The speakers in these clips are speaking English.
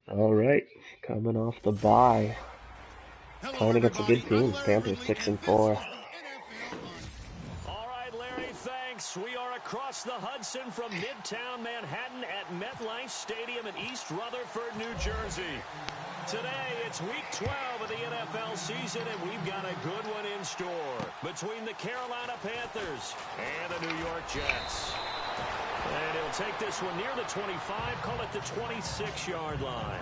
All right, coming off the bye, playing against a good team. Panthers 6-4. All right, Larry, thanks. We are across the Hudson from Midtown Manhattan at MetLife Stadium in East Rutherford, New Jersey. Today, it's week 12 of the NFL season, and we've got a good one in store between the Carolina Panthers and the New York Jets. And he'll take this one near the 25, call it the 26-yard line.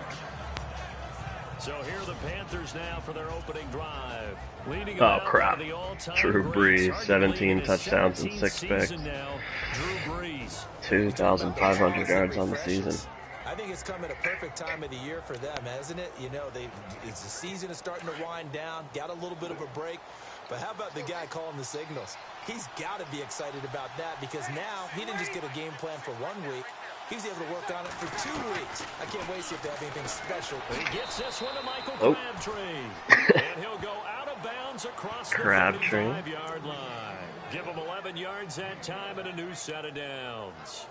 So here are the Panthers now for their opening drive. Leading Oh crap! Drew Brees, 17 touchdowns and 6 picks. 2,500 yards on the season. I think it's come at a perfect time of the year for them, hasn't it? You know, the season is starting to wind down, got a little bit of a break. But how about the guy calling the signals? He's got to be excited about that because now he didn't just get a game plan for 1 week. He was able to work on it for 2 weeks. I can't wait to see if they have anything special. He gets this one to Michael Crabtree. And he'll go out of bounds across the 35-yard line. Give him 11 yards that time and a new set of downs.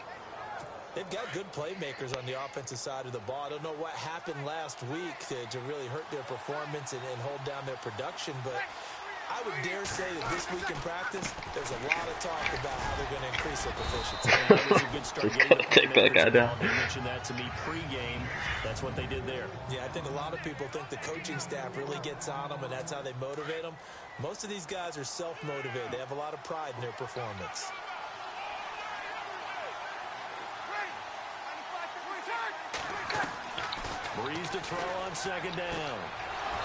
They've got good playmakers on the offensive side of the ball. I don't know what happened last week to really hurt their performance and hold down their production, but I would dare say that this week in practice, there's a lot of talk about how they're going to increase their proficiency. That was a good start. Just gotta take that guy down. They mentioned that to me pregame. That's what they did there. Yeah, I think a lot of people think the coaching staff really gets on them, and that's how they motivate them. Most of these guys are self-motivated. They have a lot of pride in their performance. Breeze to throw on second down.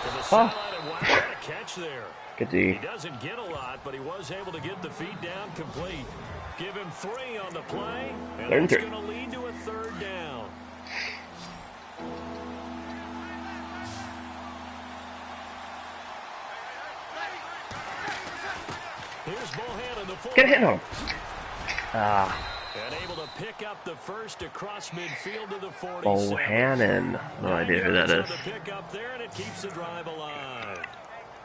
To the sideline, and wow, what a catch there. Good D. He doesn't get a lot, but he was able to get the feet down complete. Give him 3 on the play, and that's going to lead to a 3rd down. Here's Bohannon, the fullback. Get hit him. And able to pick up the first across midfield to the 47. Bohannon. No idea who that is. The pick up there, and it keeps the drive alive.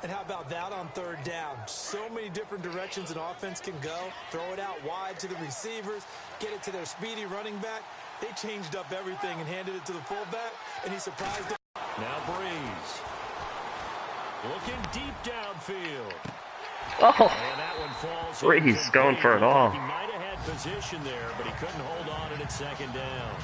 And how about that on 3rd down? So many different directions an offense can go. Throw it out wide to the receivers, get it to their speedy running back. They changed up everything and handed it to the fullback, and he surprised them. Now Breeze. Looking deep downfield. Oh, and that one falls. Breeze going for it all. He might have had position there, but he couldn't hold on to it at 2nd down.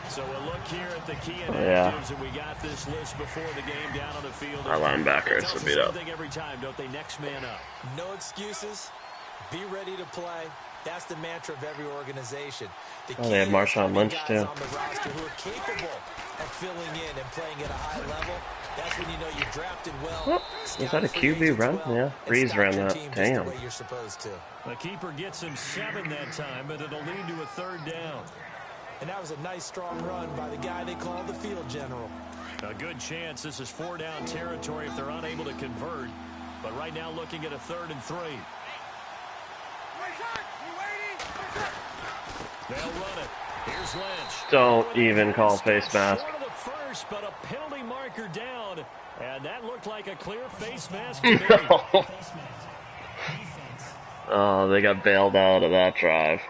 So we'll look here at the key initiatives, and we got this list before the game down on the field. Our linebackers are beat up. Every time, don't they? Next man up. No excuses. Be ready to play. That's the mantra of every organization. They have Marshawn Lynch too. On the roster who are capable of filling in and playing at a high level. That's when you know you drafted well. Was that a QB run? Yeah, Breeze ran that. Damn. You're supposed to. The keeper gets him 7 that time, but it'll lead to a 3rd down. And that was a nice, strong run by the guy they call the field general. A good chance this is 4-down territory if they're unable to convert. But right now looking at a 3rd and 3. They'll run it. Here's Lynch. Don't even call face mask. Short of the first, but a penalty marker down. And that looked like a clear face mask. No. Oh, they got bailed out of that drive.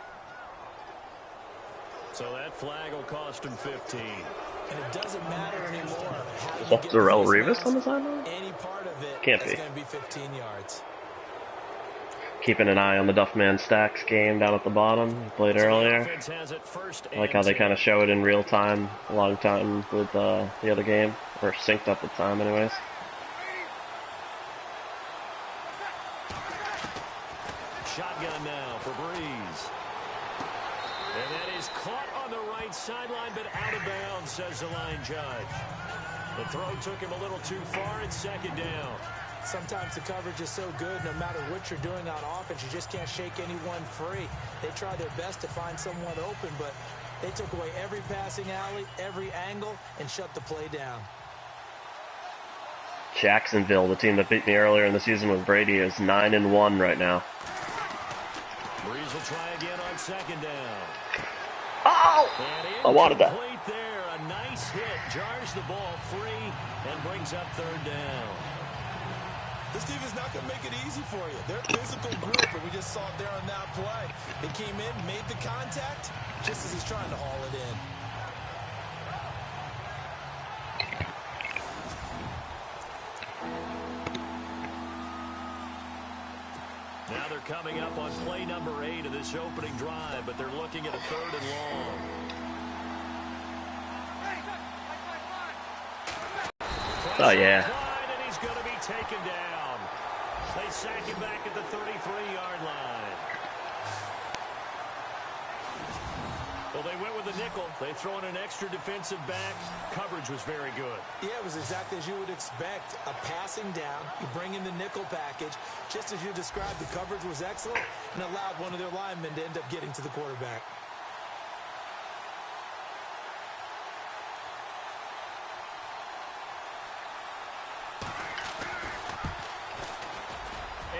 So that flag will cost him 15. And it doesn't matter anymore. Is that Darrelle Revis on the sideline? Any part of it, can't be. It's going to be 15 yards. Keeping an eye on the Duffman Stacks game down at the bottom. He played earlier. I like how they kind of show it in real time, a long time with the other game, or synced up with time, anyways. Shotgun now for Breeze. And that is caught on the right sideline, but out of bounds, says the line judge. The throw took him a little too far. It's 2nd down. Sometimes the coverage is so good, no matter what you're doing on offense, you just can't shake anyone free. They try their best to find someone open, but they took away every passing alley, every angle, and shut the play down. Jacksonville, the team that beat me earlier in the season with Brady, is 9-1 right now. Breeze will try again on 2nd down. Oh! I wanted that. There, a nice hit, jars the ball free, and brings up 3rd down. This team is not going to make it easy for you. They're a physical group, and we just saw it there on that play. They came in, made the contact, just as he's trying to haul it in. coming up on play number 8 of this opening drive, but they're looking at a 3rd and long. Oh, yeah. And he's going to be taken down. They sack him back at the 33-yard line. Well, they went with the nickel. They throw in an extra defensive back. Coverage was very good. Yeah, it was exactly as you would expect. A passing down. You bring in the nickel package. Just as you described, the coverage was excellent and allowed one of their linemen to end up getting to the quarterback.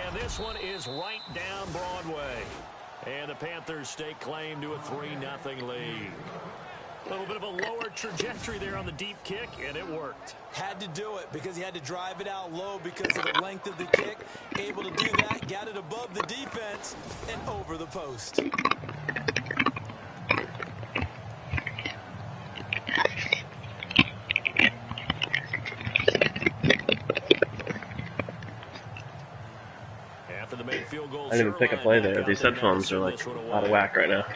And this one is right down Broadway. And the Panthers stake claim to a 3-0 lead. A little bit of a lower trajectory there on the deep kick, and it worked. Had to do it because he had to drive it out low because of the length of the kick. Able to do that, got it above the defense, and over the post. I didn't even pick a play there. These headphones are like out of whack right now.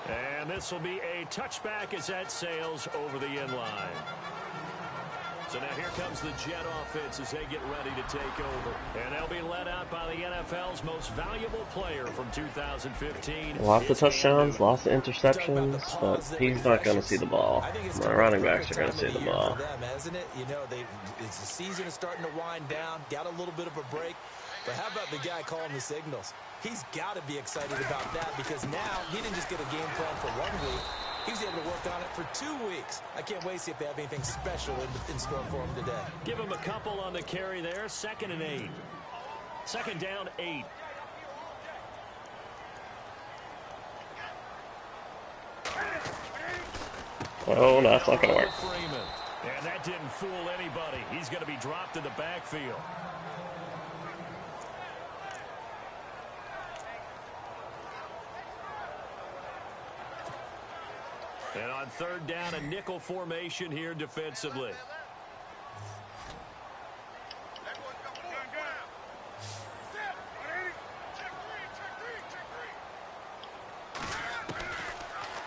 And this will be a touchback as that sails over the end line. So now here comes the Jet offense as they get ready to take over. And they'll be led out by the NFL's most valuable player from 2015. Lots of touchdowns, lots of interceptions, but he's not going to see the ball. My running backs are going to see the ball. Them, isn't it? You know, it's the season is starting to wind down. Got a little bit of a break. But how about the guy calling the signals? He's got to be excited about that because now he didn't just get a game plan for 1 week. He was able to work on it for 2 weeks. I can't wait to see if they have anything special in store for him today. Give him a couple on the carry there. 2nd and 8. 2nd down, 8. Oh, no, that's not going to work. And that didn't fool anybody. He's going to be dropped in the backfield. And on 3rd down, a nickel formation here defensively.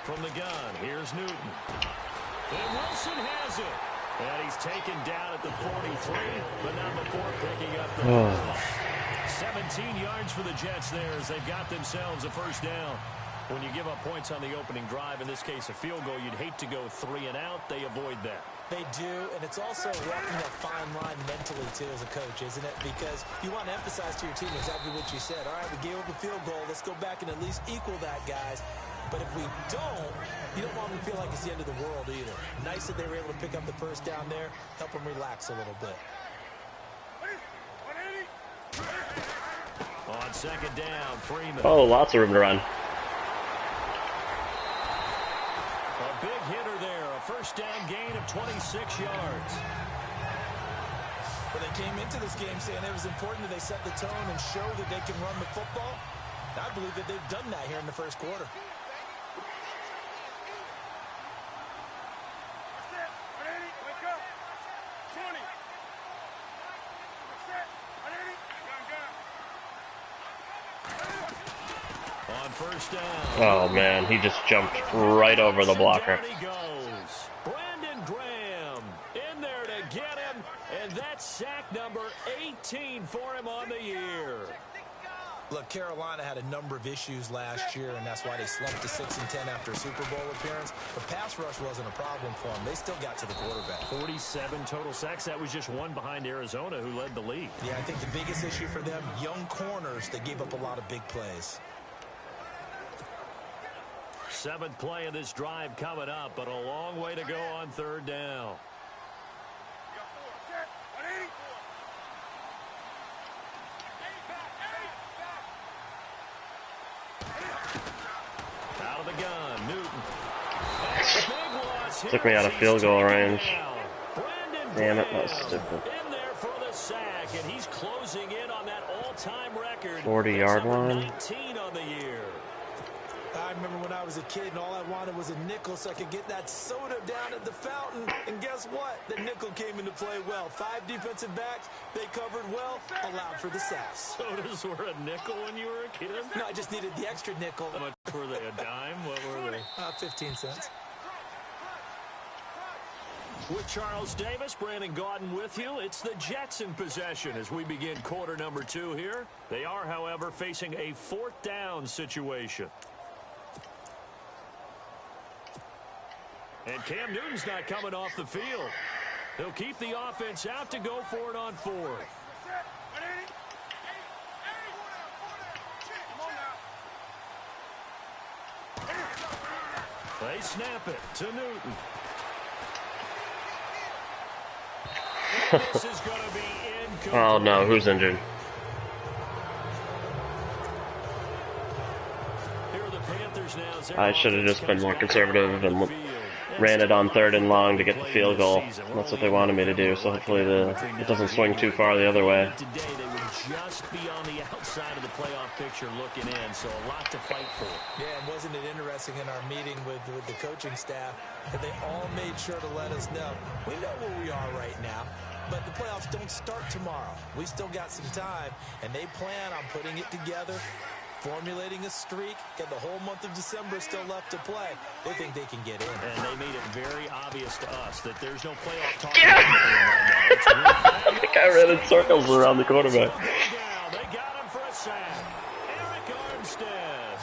From the gun, here's Newton. And Wilson has it. And he's taken down at the 43, but not before picking up the 17 yards for the Jets there as they've got themselves a 1st down. When you give up points on the opening drive, in this case a field goal, you'd hate to go 3 and out. They avoid that. They do, and it's also walking that fine line mentally, too, as a coach, isn't it? Because you want to emphasize to your team exactly what you said. All right, we gave up a field goal. Let's go back and at least equal that, guys. But if we don't, you don't want them to feel like it's the end of the world either. Nice that they were able to pick up the 1st down there, help them relax a little bit. On 2nd down, Freeman. Oh, lots of room to run. A big hitter there, a 1st down gain of 26 yards. But they came into this game saying it was important that they set the tone and show that they can run the football. I believe that they've done that here in the 1st quarter. On 1st down. Oh, man, he just jumped right over the blocker. Down he goes. Brandon Graham in there to get him, and that's sack number 18 for him on the year. Look, Carolina had a number of issues last year, and that's why they slumped to 6-10 after a Super Bowl appearance. The pass rush wasn't a problem for them. They still got to the quarterback. 47 total sacks. That was just one behind Arizona, who led the league. Yeah, I think the biggest issue for them, young corners, they gave up a lot of big plays. 7th play of this drive coming up, but a long way to go on 3rd down. Out of the gun, Newton. Took me out of field goal range. Damn it, that was Graham stupid. in there for the sack, and he's closing in on that all-time record. 40-yard line. 19 on the year. I remember when I was a kid and all I wanted was a nickel so I could get that soda down at the fountain. And guess what? The nickel came into play well. 5 defensive backs, they covered well, allowed for the sacks. Sodas were a nickel when you were a kid? No, I just needed the extra nickel. How much were they, a dime? What were they? 15 cents. With Charles Davis, Brandon Gaudin with you. It's the Jets in possession as we begin quarter number 2 here. They are, however, facing a 4th down situation. And Cam Newton's not coming off the field. He'll keep the offense out to go for it on 4th. They snap it to Newton. This is going to be incomplete. Oh no, who's injured? Here are the Panthers now. I should have just been more conservative and ran it on 3rd and long to get the field goal. That's what they wanted me to do, so hopefully it doesn't swing too far the other way. Today they would just be on the outside of the playoff picture looking in, so a lot to fight for. Yeah, and wasn't it interesting in our meeting with the coaching staff that they all made sure to let us know, we know where we are right now, but the playoffs don't start tomorrow. We still got some time, and they plan on putting it together, formulating a streak, got the whole month of December still left to play. They think they can get in. And they made it very obvious to us that there's no playoff talk. I think I ran in circles around the quarterback. They got him for a sack. Eric Armstead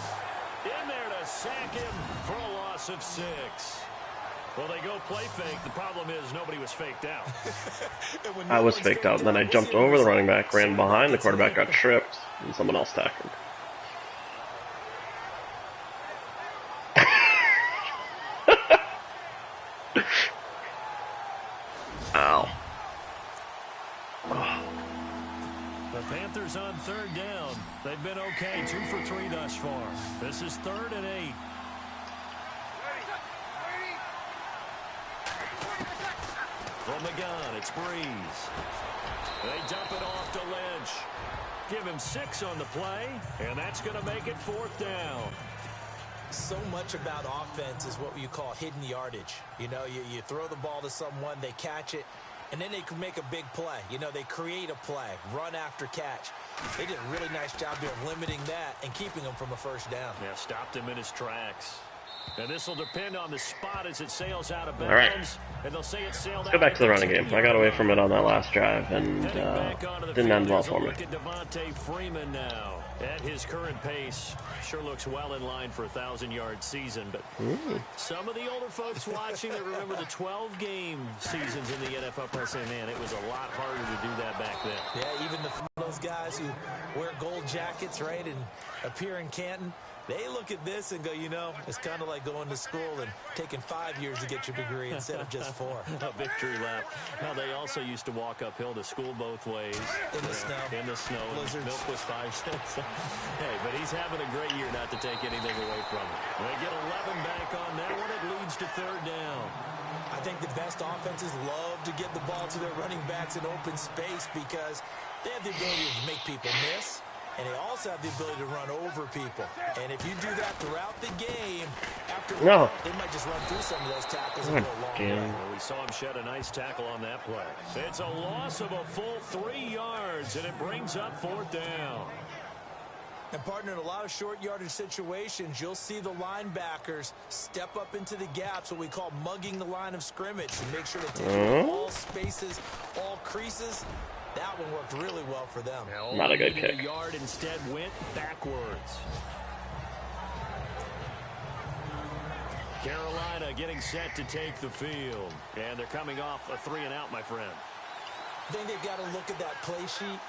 in there to sack him for a loss of 6. Well, they go play fake. The problem is nobody was faked out. I was faked out, and then I jumped over the running back, ran behind the quarterback, got tripped, and someone else tackled. Ow. Oh. The Panthers on 3rd down. They've been okay, 2 for 3 thus far. This is 3rd and 8. From the gun, it's Breeze. They dump it off to Lynch. Give him 6 on the play, and that's going to make it 4th down. So much about offense is what you call hidden yardage. You know, you throw the ball to someone, they catch it, and then they can make a big play. You know, they create a play, run after catch. They did a really nice job here of limiting that and keeping him from a 1st down. Yeah, stopped him in his tracks. And this will depend on the spot as it sails out of bounds. All right. And they'll say it sailed Let's go back to the running game. I got away from it on that last drive, and didn't end well for me. Look at Devontae Freeman now. At his current pace, sure looks well in line for a 1,000-yard season. But some of the older folks watching that remember the 12-game seasons in the NFL probably say, man, it was a lot harder to do that back then. Yeah, even those guys who wear gold jackets, right, and appear in Canton, they look at this and go, you know, it's kind of like going to school and taking 5 years to get your degree instead of just 4. A victory lap. Now, they also used to walk uphill to school both ways. In the snow. In the snow. Blizzards. Milk was 5 cents. Hey, but he's having a great year not to take anything away from him. They get 11 back on that one. It leads to 3rd down. I think the best offenses love to get the ball to their running backs in open space because they have the ability to make people miss. And they also have the ability to run over people. And if you do that throughout the game, after they might just run through some of those tackles and go a long way. Well, we saw him shed a nice tackle on that play. It's a loss of a full 3 yards, and it brings up 4th down. And, partner, in a lot of short yardage situations, you'll see the linebackers step up into the gaps, what we call mugging the line of scrimmage, to make sure to take all spaces, all creases. That one worked really well for them. Not a good kick. The yard instead went backwards. Carolina getting set to take the field. And they're coming off a 3-and-out, my friend. I think they've got to look at that play sheet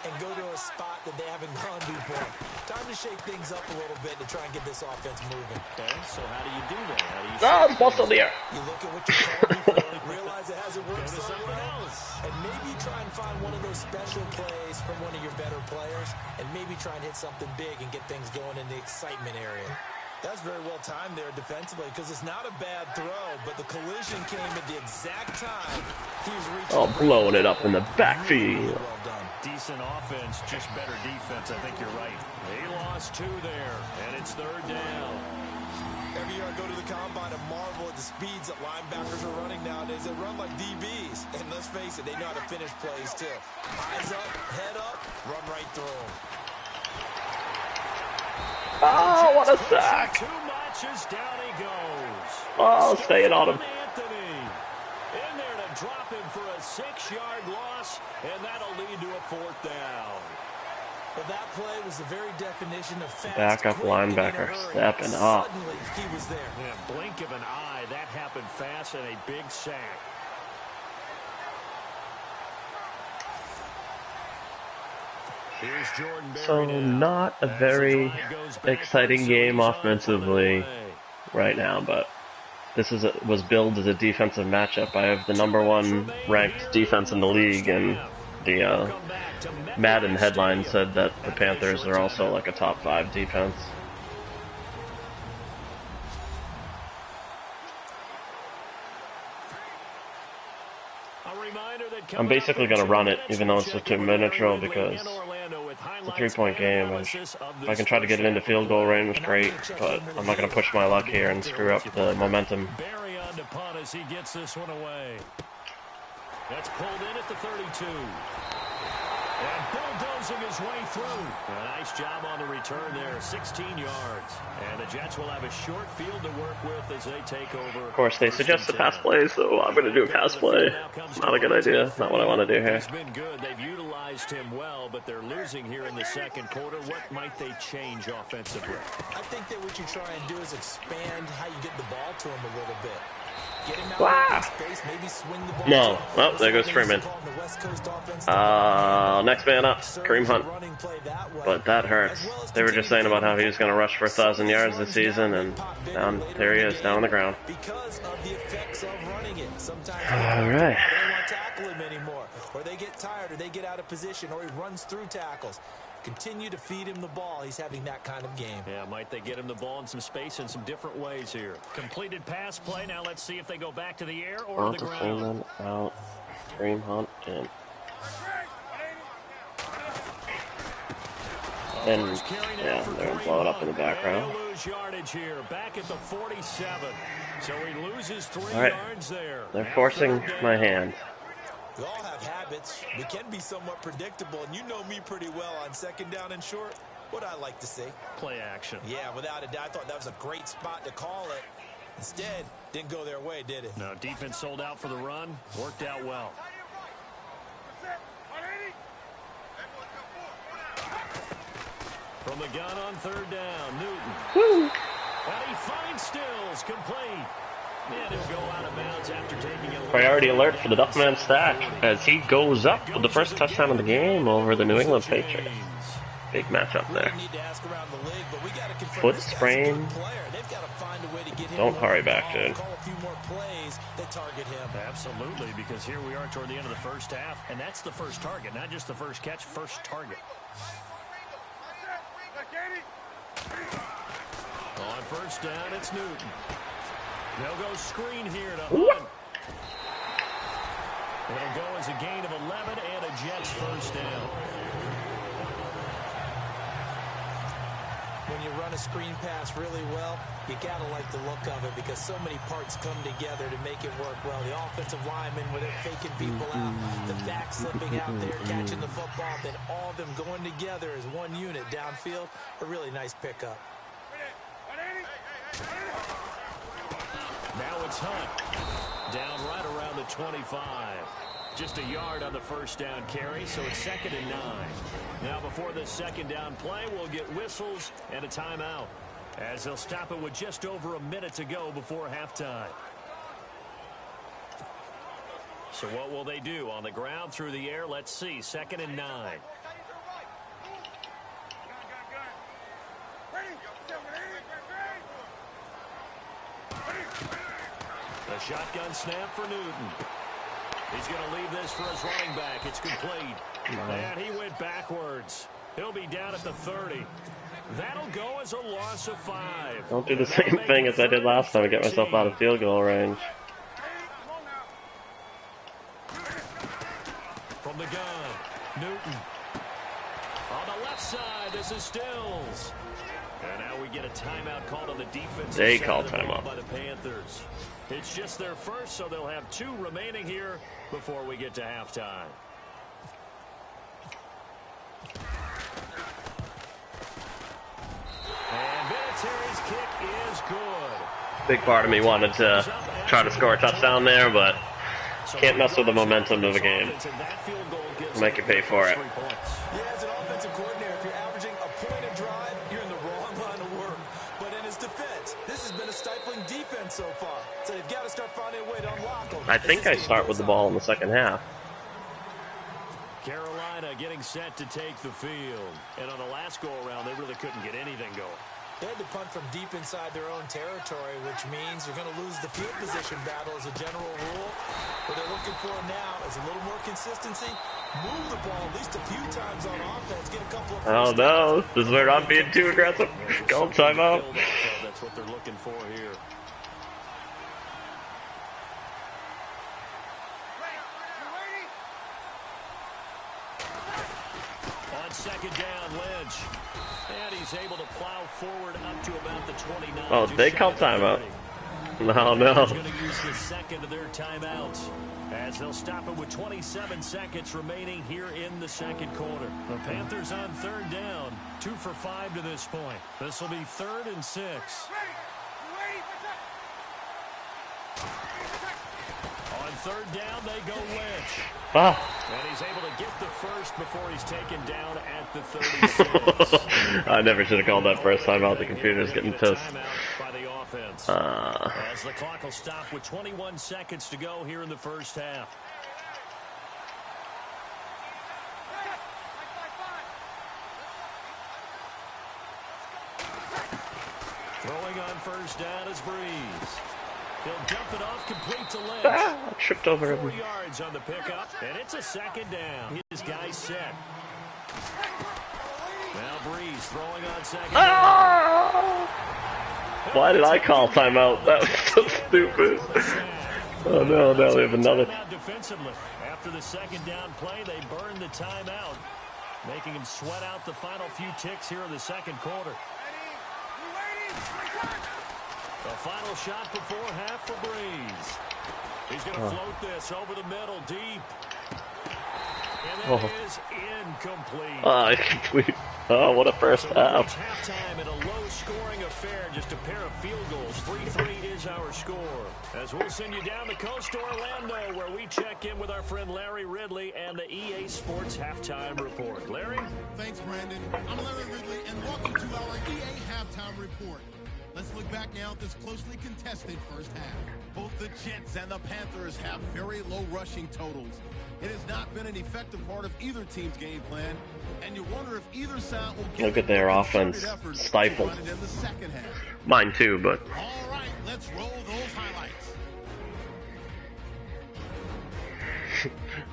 and go to a spot that they haven't gone before. Time to shake things up a little bit to try and get this offense moving. Okay, so how do you do that? How do you it's ball still there. You look at what you're calling before, realize it hasn't worked so well, and maybe try and find one of those special plays from one of your better players, and maybe try and hit something big and get things going in the excitement area. That's very well timed there defensively because it's not a bad throw, but the collision came at the exact time he was reaching. Blowing it up in the backfield. Well done. Decent offense, just better defense. I think you're right. They lost 2 there, and it's 3rd down. go to the combine and marvel at the speeds that linebackers are running nowadays. They run like DBs. And let's face it, they know how to finish plays, too. Eyes up, head up, run right through them. Oh, what a sack! Too much as down he goes. Oh, staying on him. Anthony in there to drop him for a 6-yard loss, and that'll lead to a 4th down. But that play was the very definition of fast. Backup linebacker stepping up. Suddenly, he was there. Yeah, blink of an eye, that happened fast, and a big sack. Here's Jordan Berry So now. not a very exciting game offensively right now, but this was billed as a defensive matchup. I have the #1 ranked defense in the league, and the Madden headline said that the Panthers are also like a top 5 defense. I'm basically going to run it, even though it's a 2-minute drill, because it's a 3-point game. If I can try to get it into field goal range, great, but I'm not going to push my luck here and screw up the momentum. Berry on to punt as he gets this one away. That's pulled in at the 32. And bulldozing his way through. A nice job on the return there, 16 yards. And the Jets will have a short field to work with as they take over. Of course, they suggest a pass play, so I'm going to do a pass play. Not a good idea. Not what I want to do here. He's been good. They've utilized him well, but they're losing here in the second quarter. What might they change offensively? I think that what you try and do is expand how you get the ball to him a little bit. Get him out Wow. of space, maybe swing the ball. No. Well, there goes Freeman. Next man up, Kareem Hunt. But that hurts. They were just saying about how he was going to rush for 1,000 yards this season, and there he is, down on the ground. Because of the effects of running it. Sometimes All right. they don't want to tackle him anymore, or they get tired, or they get out of position, or he runs through tackles. Continue to feed him the ball. He's having that kind of game. Yeah, might they get him the ball in some space in some different ways here. Completed pass play. Now let's see if they go back to the air or to the ground. Freeman out, Kareem Hunt in. And yeah, they're gonna blow it up in the background. They'll lose yardage here. Back at the 47. So he loses 3 All right. yards there. They're forcing my hand. We all have habits. We can be somewhat predictable, and you know me pretty well on 2nd down and short. What I like to see. Play action. Yeah, without a doubt. I thought that was a great spot to call it. Instead, didn't go their way, did it? No, defense sold out for the run. Worked out well. From the gun on 3rd down, Newton. Woo! And he finds Stills, complete. And he'll go out of bounds after taking a Priority alert for the Duffman stack as he goes up with the first touchdown of the game over the New England Patriots. Big matchup there. Foot sprain. Don't hurry back, dude. Absolutely, because here we are toward the end of the first half, and that's the first target, not just the first catch, first target. On 1st down, it's Newton. They'll go screen here to Hunt. It'll go as a gain of 11 and a Jets 1st down. When you run a screen pass really well, you got to like the look of it because so many parts come together to make it work well. The offensive lineman with it faking people out, the back slipping out there, catching the football, then all of them going together as one unit downfield. A really nice pickup. Now it's Hunt. Down right around the 25. Just a yard on the 1st down carry, so it's 2nd and 9. Now before this 2nd down play, we'll get whistles and a timeout, as they'll stop it with just over a minute to go before halftime. So what will they do? On the ground, through the air, let's see. 2nd and 9. The shotgun snap for Newton. He's going to leave this for his running back. It's complete. And he went backwards. He'll be down at the 30. That'll go as a loss of 5. Don't do the same thing as I did last time and get myself out of field goal range. From the gun, Newton. On the left side, this is Stills. And now we get a timeout called on the defense. They call timeout by the Panthers. It's just their first, so they'll have 2 remaining here before we get to halftime. And Vinatieri's kick is good. Big part of me wanted to try to score a touchdown there, but can't mess with the momentum of the game. Make you pay for it. Yeah, as an offensive coordinator, if you're averaging a point a drive, you're in the wrong line of work. But in his defense, this has been a stifling defense so far. So they've got to start finding a way to unlock them. I think I start with the ball in the second half. Carolina getting set to take the field. And on the last go-around, they really couldn't get anything going. They had to punt from deep inside their own territory, which means you're going to lose the field position battle as a general rule. What they're looking for now is a little more consistency. Move the ball at least a few times on offense. Get a couple of... Oh no, this is where I'm being too aggressive. Call timeout. That's what they're looking for here. On second down, Lynch. And he's able to plow forward up to about the 29. Oh, they call timeout. No, no. Going to use the second of their timeouts as they'll stop it with 27 seconds remaining here in the second quarter. The Panthers on third down, 2 for 5 to this point. This will be 3rd and 6. On third down, they go Lynch. Ah. And he's able to get the first before he's taken down at the 36. I never should have called that first time out. The computer's getting pissed. By the offense. As the clock will stop with 21 seconds to go here in the first half. Throwing on first down is Breeze. He'll dump it off complete to Lynch. I tripped over him. 4 yards on the pickup, and it's a second down. His guy's set. Now Breeze throwing on second down. Why did I call timeout? That was so stupid. Oh no, now we have another. Defensively, after the second down play, they burn the timeout, making him sweat out the final few ticks here in the second quarter. The final shot before half for Breeze. He's going to float this over the middle, deep. And that is incomplete. Incomplete. Oh, what a first half. Halftime in a low-scoring affair, just a pair of field goals. 3-3 is our score. As we'll send you down the coast to Orlando, where we check in with our friend Larry Ridley and the EA Sports Halftime Report. Larry? Thanks, Brandon. I'm Larry Ridley, and welcome to our EA Halftime Report. Let's look back now at this closely contested first half. Both the Jets and the Panthers have very low rushing totals. It has not been an effective part of either team's game plan, and you wonder if either side will get Look at their offense stifled. in the second half. Mine too, but All right, let's roll those highlights.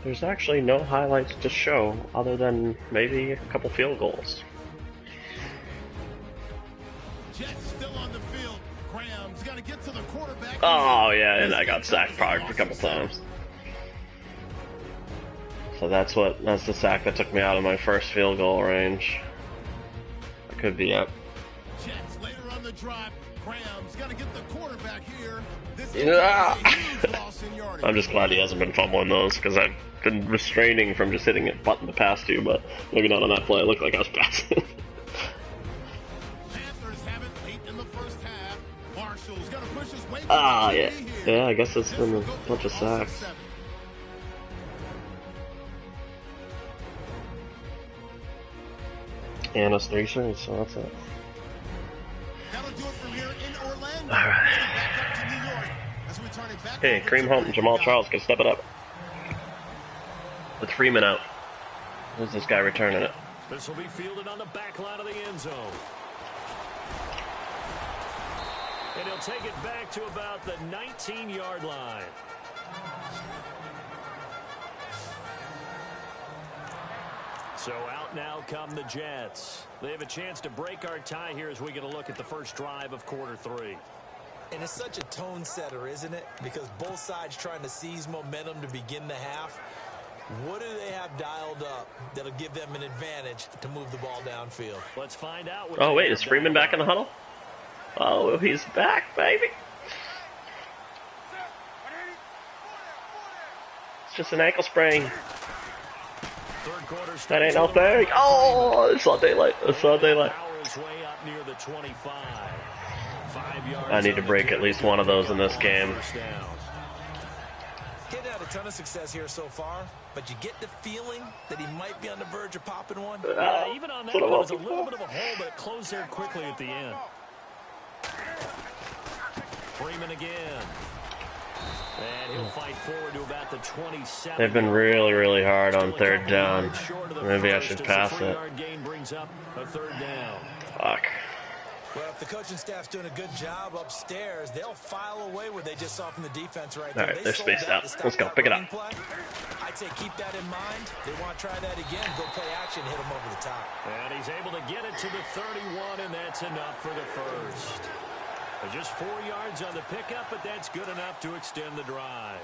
there's actually no highlights to show other than maybe a couple field goals. Jets still on the field. Graham's got to get to the quarterback. Oh yeah, and I got sacked probably a couple times. So that's the sack that took me out of my first field goal range. I could be up. Jets later on the drive. Graham's got to get the quarterback here. This is Yeah. a huge loss in yardage. I'm just glad he hasn't been fumbling those because I've been restraining from just hitting it button to pass to, but maybe not on that play. It looked like I was passing. Panthers have it late in the first half. Marshall's got to push his way. Yeah. Yeah, I guess it's been a bunch of sacks. And it's 3 straight, so that's it. That'll do it from here in Orlando. Alright. Back up to New York as we turn it back Hey, over Kareem to Hunt and Jamal Charles can step it up. With Freeman out. Who's this guy returning it? This will be fielded on the back line of the end zone. And he'll take it back to about the 19-yard line. So out now come the Jets. They have a chance to break our tie here as we get a look at the first drive of quarter 3. And it's such a tone setter, isn't it? Because both sides trying to seize momentum to begin the half. What do they have dialed up that'll give them an advantage to move the ball downfield? Let's find out. What Oh, wait, is Freeman back in the huddle? Oh, he's back, baby. It's just an ankle sprain. Third quarter. That ain't no thing. Oh, it's all daylight. It's all daylight. Way up near the 25. 5 yards. I need to break at least one of those in this game. He's had a ton of success here so far, but you get the feeling that he might be on the verge of popping one. Yeah, even on that, there was a little bit of a hole, but it closed there quickly at the end. Freeman again. And he'll fight forward to about the 27. They've been really, really hard on third down. Maybe I should pass it. Gain brings up a third down. Fuck. Well, if the coaching staff's doing a good job upstairs, they'll file away what they just saw from the defense right there. All right, they're spaced out. Let's go. Pick it up. I'd say keep that in mind. They want to try that again. Go play action, hit them over the top. And he's able to get it to the 31, and that's enough for the first. Just 4 yards on the pickup, but that's good enough to extend the drive.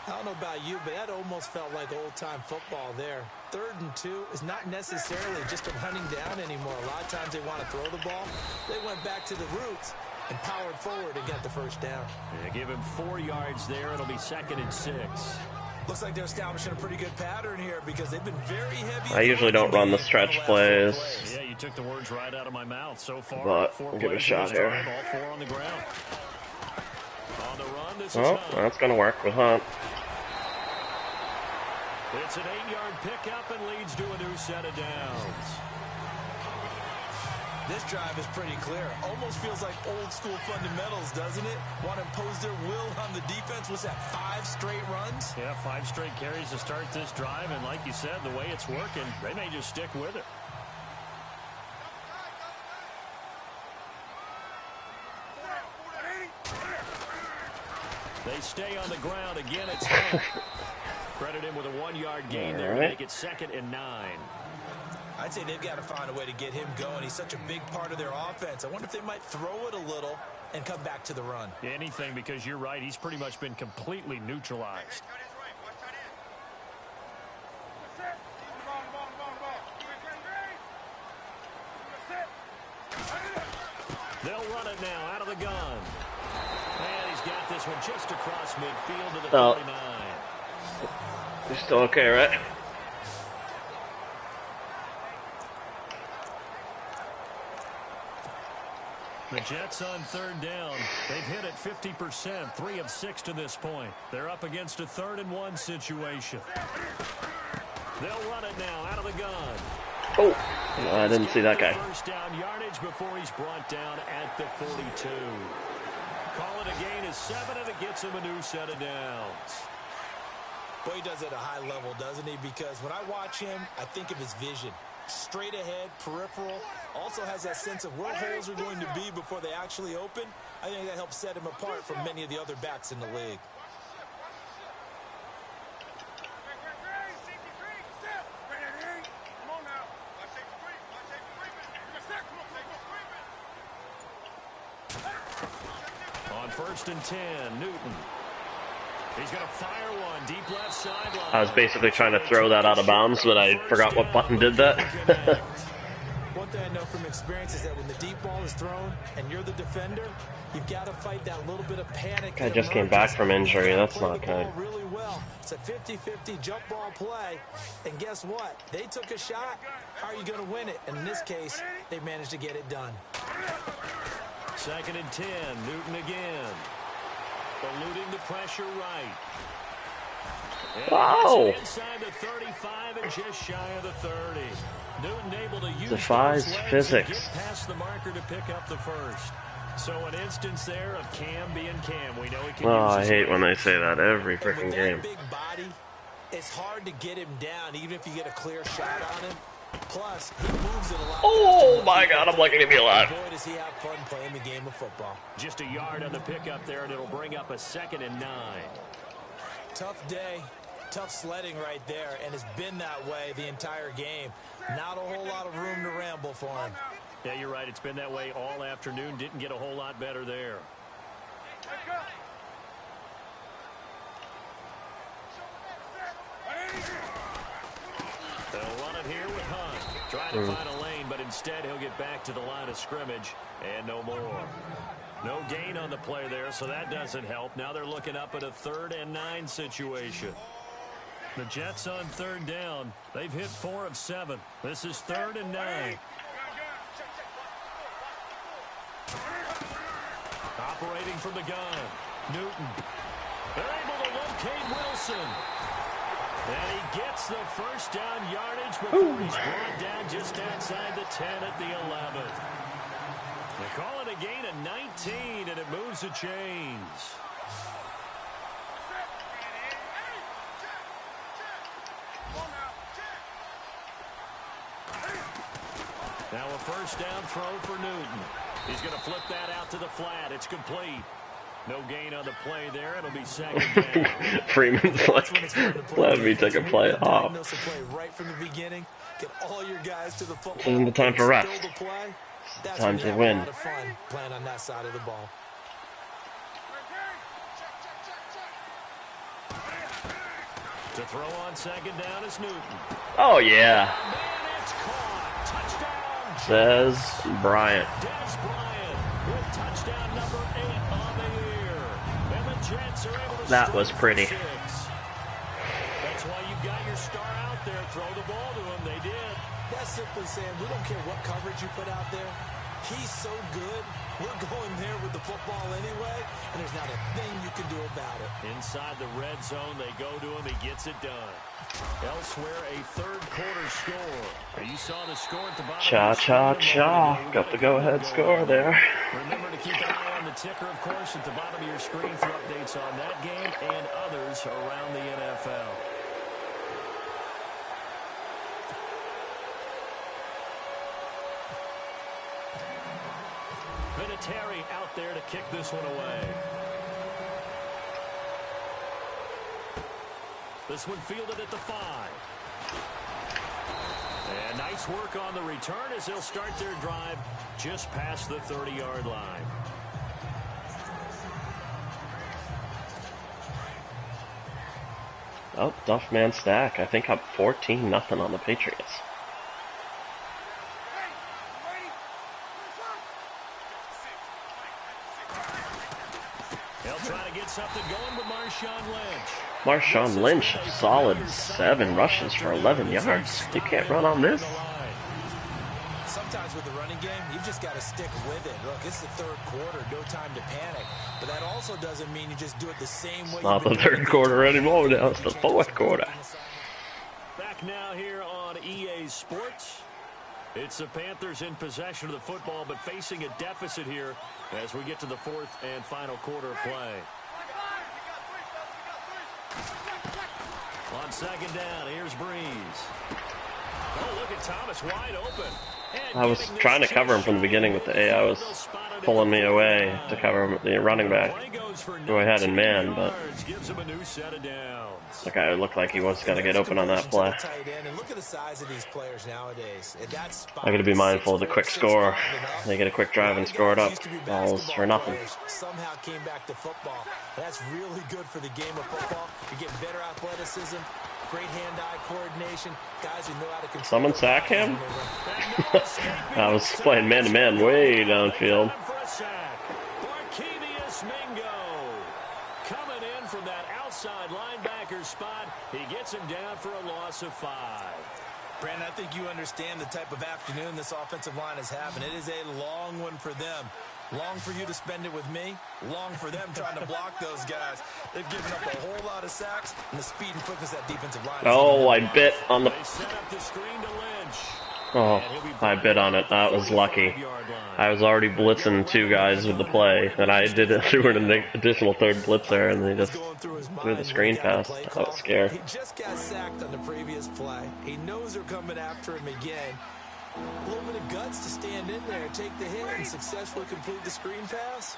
I don't know about you, but that almost felt like old-time football there. 3rd and 2 is not necessarily just a running down anymore. A lot of times they want to throw the ball. They went back to the roots and powered forward and got the first down. Yeah, give him 4 yards there. It'll be 2nd and 6. Looks like they're establishing a pretty good pattern here because they've been very heavy. I usually don't run the stretch plays. Yeah, you took the words right out of my mouth so far. But I'll give it a shot here. All 4 on the ground. On the run, this Oh, is that's going to work with Hunt. It's an 8-yard pickup and leads to a new set of downs. This drive is pretty clear. Almost feels like old school fundamentals, doesn't it? Want to impose their will on the defense. Was that 5 straight runs? Yeah, 5 straight carries to start this drive. And like you said, the way it's working, they may just stick with it. They stay on the ground again. It's Hunt. Credit him with a 1-yard gain there to make it 2nd and 9. I'd say they've got to find a way to get him going. He's such a big part of their offense. I wonder if they might throw it a little and come back to the run. Anything, because you're right. He's pretty much been completely neutralized. They'll run it now out of the gun. And he's got this one just across midfield to the 49. You're still okay, right? The Jets on 3rd down. They've hit it 50%, 3 of 6 to this point. They're up against a 3rd and 1 situation. They'll run it now out of the gun. Oh, no, I didn't see that guy. First down yardage before he's brought down at the 42. Call it a gain of 7, and it gets him a new set of downs. Boy, he does it at a high level, doesn't he? Because when I watch him, I think of his vision. Straight ahead, peripheral. Also has that sense of where holes are going to be before they actually open. I think that helps set him apart from many of the other backs in the league. On 1st and 10, Newton. He's going to fire one deep left sideline. I was basically trying to throw that out of bounds, but I forgot what button did that. One thing I know from experience is that when the deep ball is thrown and you're the defender, you've got to fight that little bit of panic. Guy just came back from injury. That's not good. Really well. It's a 50-50 jump ball play, and guess what? They took a shot. How are you going to win it? And in this case, they managed to get it done. 2nd and 10, Newton again. Eluding the pressure right. And wow. Inside the 35 and just shy of the 30. Newton able to use defies those legs physics. to get past the marker to pick up the first. So an instance there of Cam being Cam. We know he can Oh, use I his hate when they legs. say that every And freaking with game. that big body, it's hard to get him down, even if you get a clear shot on him. Plus, he moves it a lot. Oh my God, I'm lucky to be alive. Boy, does he have fun playing the game of football. Just a yard on the pickup there, and it'll bring up a 2nd and 9. Tough day, tough sledding right there, and it's been that way the entire game. Not a whole lot of room to ramble for him. Yeah, you're right. It's been that way all afternoon. Didn't get a whole lot better there. They'll run it here with Hunt. Trying to find a lane, but instead he'll get back to the line of scrimmage and no more. No gain on the play there, so that doesn't help. Now they're looking up at a 3rd and 9 situation. The Jets on 3rd down. They've hit 4 of 7. This is 3rd and 9. Operating from the gun. Newton. They're able to locate Wilson. And he gets the first down yardage before he's brought down just outside the 10 at the 11. They call it a gain of 19, and it moves the chains. Now a first down throw for Newton. He's going to flip that out to the flat. It's complete. No gain on the play there. It'll be 2nd down. Freeman's like, let me take a play off. Right from the beginning. Get all your guys to the football. Isn't the time for rest? Time to win. A lot of fun playing on that side of the ball. To throw on 2nd down is Newton. Oh, yeah. And it's caught. Touchdown. Says Bryant. Dez Bryant with touchdown number 8 on the year. And the Jets are able to That was pretty. 6. That's why you got your star out there. Throw the ball to him. They did. That's simply saying we don't care what coverage you put out there. He's so good. We're going there with the football anyway, and there's not a thing you can do about it. Inside the red zone, they go to him. He gets it done. Elsewhere, a 3rd quarter score. You saw the score at the bottom. Cha-cha-cha. Got the go-ahead score there. Remember to keep an eye on the ticker, of course, at the bottom of your screen for updates on that game and others around the NFL. Vinatieri out there to kick this one away. This one fielded at the 5. And nice work on the return as they'll start their drive just past the 30-yard line. Oh, Duffman Stack. I think up 14-0 on the Patriots. They'll try to get something going with Marshawn Lynch. Marshawn Lynch, solid 7 rushes for 11 yards. You can't run on this. Sometimes with the running game, you've just got to stick with it. Look, it's the 3rd quarter, no time to panic. But that also doesn't mean you just do it the same way. It's not the 3rd quarter anymore now, it's the 4th quarter. Back now here on EA Sports. It's the Panthers in possession of the football, but facing a deficit here as we get to the 4th and final quarter of play. On 2nd down, here's Breeze. Oh, look at Thomas wide open. I was trying to cover him from the beginning, but the AI was pulling me away to cover him, the running back, who I had in man, but that guy looked like he was going to get open on that play. I got to be mindful of the quick score. They get a quick drive and score it up. Balls for nothing. Somehow came back to football. That's really good for the game of football. You're getting better athleticism. Great hand-eye coordination. Guys who know how to control. Someone sack him? I was playing man-to-man way downfield. Barkevious Mingo coming in from that outside linebacker spot. He gets him down for a loss of 5. Brandon, I think you understand the type of afternoon this offensive line is having. It is a long one for them. Long for you to spend it with me. Long for them trying to block those guys. They've given up a whole lot of sacks, and the speed and quickness that defensive line. Oh, I bit on the... They set up the screen to Lynch. Oh, I bit on it. That was lucky. I was already blitzing 2 guys with the play, and I threw an additional 3rd blitzer, and they just threw the screen pass. I was scared. He just got sacked on the previous play. He knows they're coming after him again. A little bit of guts to stand in there, take the hit, and successfully complete the screen pass.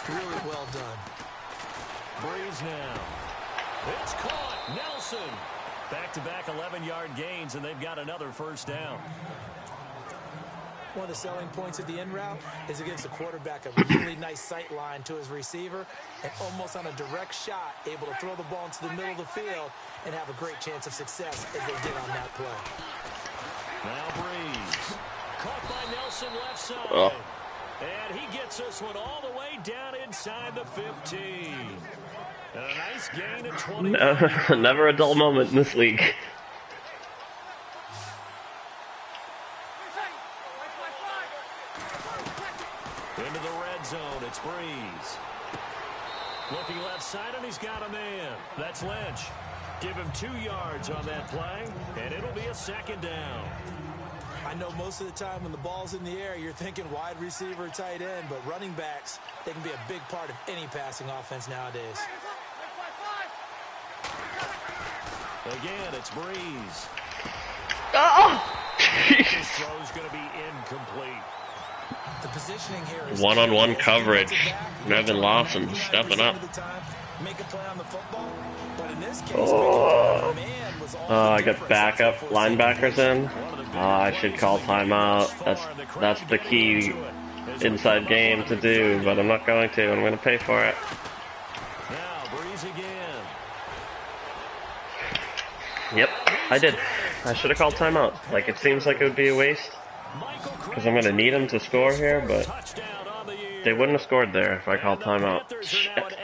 Really well done. Breeze now. It's caught. Nelson. Back-to-back 11-yard gains, and they've got another first down. One of the selling points of the in route is it gives the quarterback a really nice sight line to his receiver and almost on a direct shot able to throw the ball into the middle of the field and have a great chance of success as they did on that play. Now Breeze. Caught by Nelson left side. Oh. And he gets this one all the way down inside the 15. And a nice gain of 20. Never a dull moment in this league. Into the red zone, it's Breeze. Looking left side, and he's got a man. That's Lynch. Give him 2 yards on that play, and it'll be a second down. I know most of the time when the ball's in the air, you're thinking wide receiver, tight end, but running backs, they can be a big part of any passing offense nowadays. Again, it's Breeze. Oh! His throw's going to be incomplete. The positioning here is One-on-one coverage. Nevin Lawson stepping up. Make a play on the football, but in this case, Oh, man was I got backup linebackers in. I should call timeout. That's the key inside game to do, but I'm not going to. I'm going to pay for it. Now Breeze again. Yep, I did. I should have called timeout. Like, it seems like it would be a waste, because I'm going to need him to score here, but they wouldn't have scored there if I called timeout. Shit.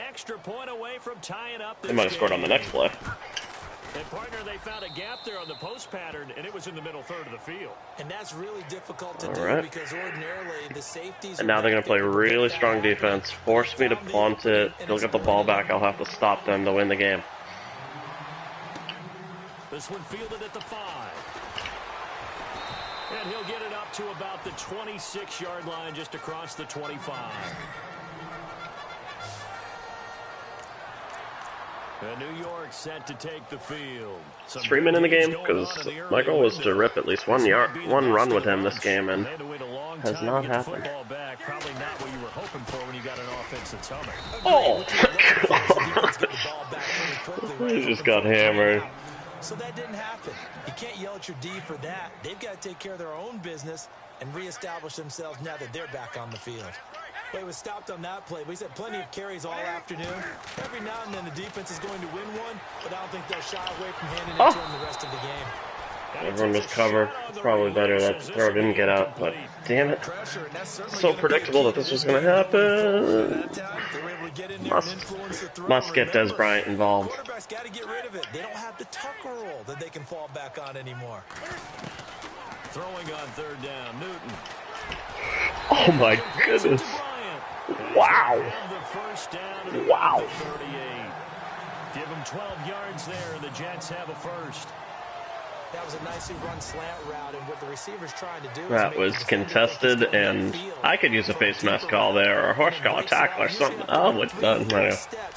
They might have scored on the next play. And partner, they found a gap there on the post pattern, and it was in the middle third of the field. And that's really difficult to do because ordinarily the safeties. And now they're going to play really strong defense, force me to punt it. They'll get the ball back. I'll have to stop them to win the game. This one fielded at the 5. And he'll get it up to about the 26-yard line, just across the 25. And New York set to take the field. Is Freeman in the game? Because my goal was to rip at least one run with him this game, and has not happened. Probably not what you were hoping for when you got an offense that's humming. Oh, God. He just got hammered. So that didn't happen. You can't yell at your D for that. They've got to take care of their own business and reestablish themselves now that they're back on the field. Well, he was stopped on that play, but he's had plenty of carries all afternoon. Every now and then the defense is going to win one, but I don't think they'll shy away from handing it to him the rest of the game. Everyone was covered. It's probably better that the throw didn't get out, but damn it. So predictable that this was going to happen. Must get Des Bryant involved. Quarterback's got to get rid of it. They don't have the Tucker rule that they can fall back on anymore. Throwing on third down, Newton. Oh my goodness. Wow. Wow. Give him 12 yards there, and the Jets have a first. That was a nicely run slant route, and what the receiver's trying to do. That was contested, and I could use a face mask call there, or a horse collar tackle, or something. Oh, what's done?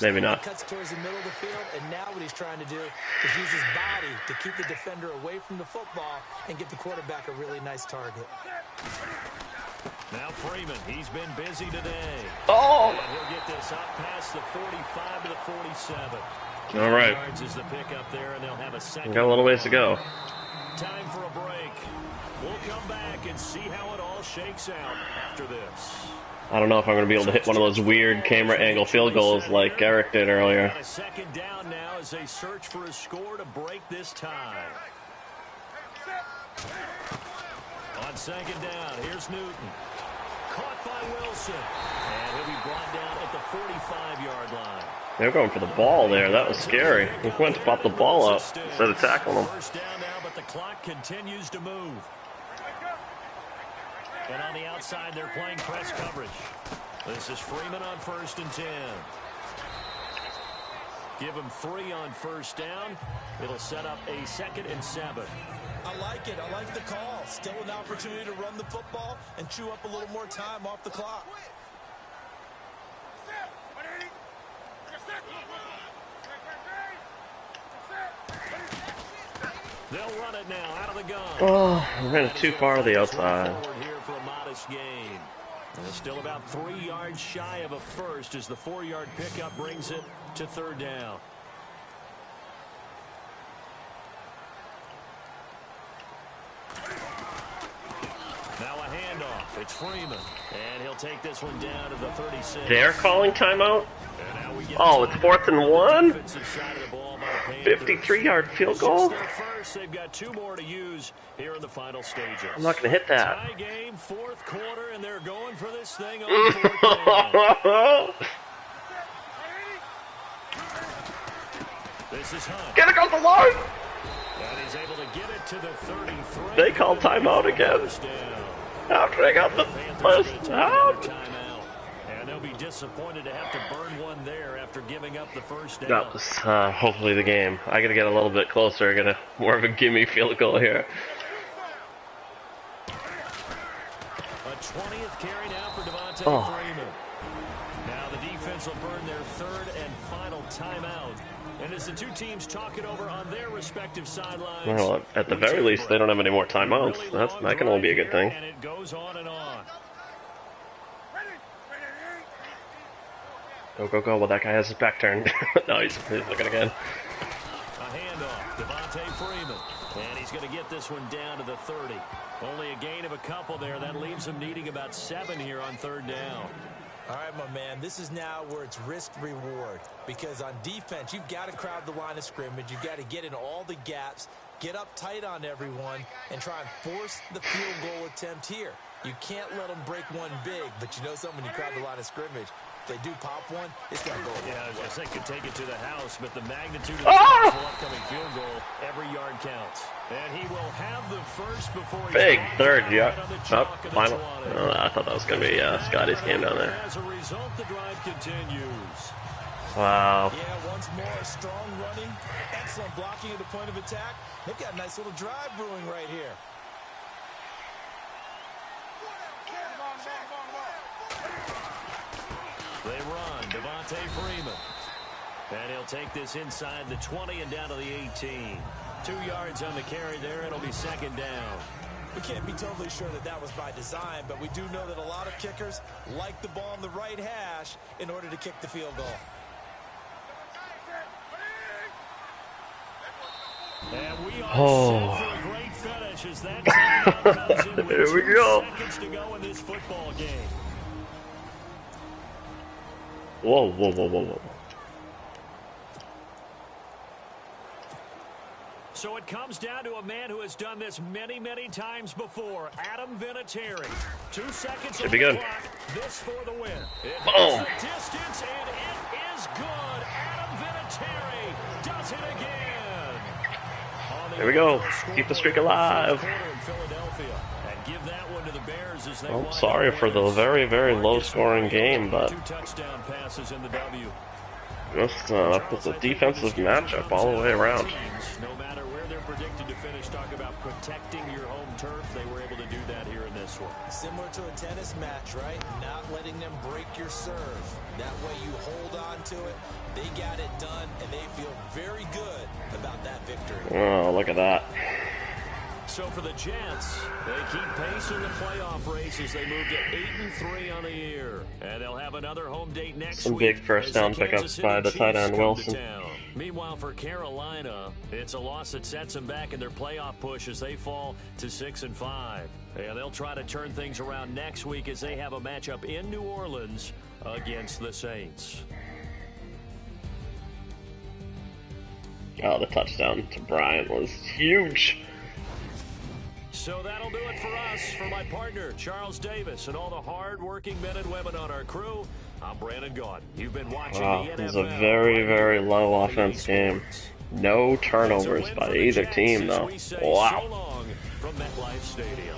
Maybe not. Cuts towards the middle of the field, and now what he's trying to do is use his body to keep the defender away from the football and get the quarterback a really nice target. Now Freeman, he's been busy today. Oh! And he'll get this up past the 45 to the 47. All right. Got a little ways to go. Time for a break. We'll come back and see how it all shakes out after this. I don't know if I'm going to be able to hit one of those weird camera angle field goals like Eric did earlier. Second down now as they search for a score to break this tie. On second down, here's Newton. Caught by Wilson. And he'll be brought down at the 45-yard line. They were going for the ball there. That was scary. He went to pop the ball up instead of tackling him. First down now, but the clock continues to move. And on the outside, they're playing press coverage. This is Freeman on 1st and 10. Give him 3 on first down. It'll set up a 2nd and 7. I like it. I like the call. Still an opportunity to run the football and chew up a little more time off the clock. They'll run it now out of the gun. Oh, we ran it too far to the outside. Here for a modest gain. And it's still about 3 yards shy of a first as the 4-yard pickup brings it to 3rd down. Now a handoff. It's Freeman, and he'll take this one down to the 36. They're calling timeout? Oh, it's 4th and 1? 53-yard field goal? First, they've got 2 more to use here in the final stages. I'm not going to hit that. Tie game, 4th quarter, and they're going for this thing on 4th down. This is Hunt. Get it across the line! And he's able to get it to the 33. They call timeout again. After I got the first out. And they'll be disappointed to have to burn one there after giving up the first down. That was hopefully the game. I got to get a little bit closer. Gonna more of a gimme field goal here. A 20th carry now for Devontae Freeman. Now the defense will burn their 3rd and final timeout. And as the 2 teams talk it over on their respective sidelines. Well, at the very least, they don't have any more timeouts. That can only be a good thing. And it goes on and on. Go, go, go. Well, that guy has his back turned. No, he's looking again. A handoff, Devontae Freeman. And he's going to get this one down to the 30. Only a gain of a couple there. That leaves him needing about 7 here on 3rd down. All right, my man, this is now where it's risk-reward. Because on defense, you've got to crowd the line of scrimmage. You've got to get in all the gaps, get up tight on everyone, and try and force the field goal attempt here. You can't let them break one big, but you know something, when you crowd the line of scrimmage, if they do pop one, it's going to go away. Yeah, I was going to say could take it to the house, but the magnitude of the upcoming field goal, every yard counts. And he will have the first before he Big 3rd, yeah. Final. Oh, I thought that was going to be Scotty's game down there. As a result, the drive continues. Wow. Yeah, once more, strong running, excellent blocking at the point of attack. They've got a nice little drive brewing right here. They run, Devontae Freeman. And he'll take this inside the 20 and down to the 18. 2 yards on the carry there. It'll be 2nd down. We can't be totally sure that that was by design, but we do know that a lot of kickers like the ball on the right hash in order to kick the field goal. And we are set for a great finish as that timeout comes in with Here we go. 2 seconds to go in this football game. Whoa, whoa, whoa, whoa, whoa. So it comes down to a man who has done this many, many times before, Adam Vinatieri. 2 seconds Should on be the good. clock. This for the win. It Boom. hits the distance, and it is good. Adam Vinatieri does it again. There we go. Keep the streak alive. Oh, sorry for the very, very low-scoring game, but 2 touchdown passes in the W. just was a defensive matchup all the way around. No matter where they're predicted to finish, talk about protecting your home turf. They were able to do that here in this one. Similar to a tennis match, right? Not letting them break your serve. That way you hold on to it. They got it done, and they feel very good about that victory. Oh, look at that. So for the Jets, they keep pace in the playoff race as they move to 8-3 on the year. And they'll have another home date next Some week. big first down pickups by the tight end Wilson. Meanwhile, for Carolina, it's a loss that sets them back in their playoff push as they fall to 6-5. And they'll try to turn things around next week as they have a matchup in New Orleans against the Saints. Oh, the touchdown to Bryant was huge. So that'll do it for us. For my partner, Charles Davis, and all the hard-working men and women on our crew, I'm Brandon Gaudin. You've been watching the NFL. It was a very, very low offense game. No turnovers by either team, though. Wow. So long from MetLife Stadium.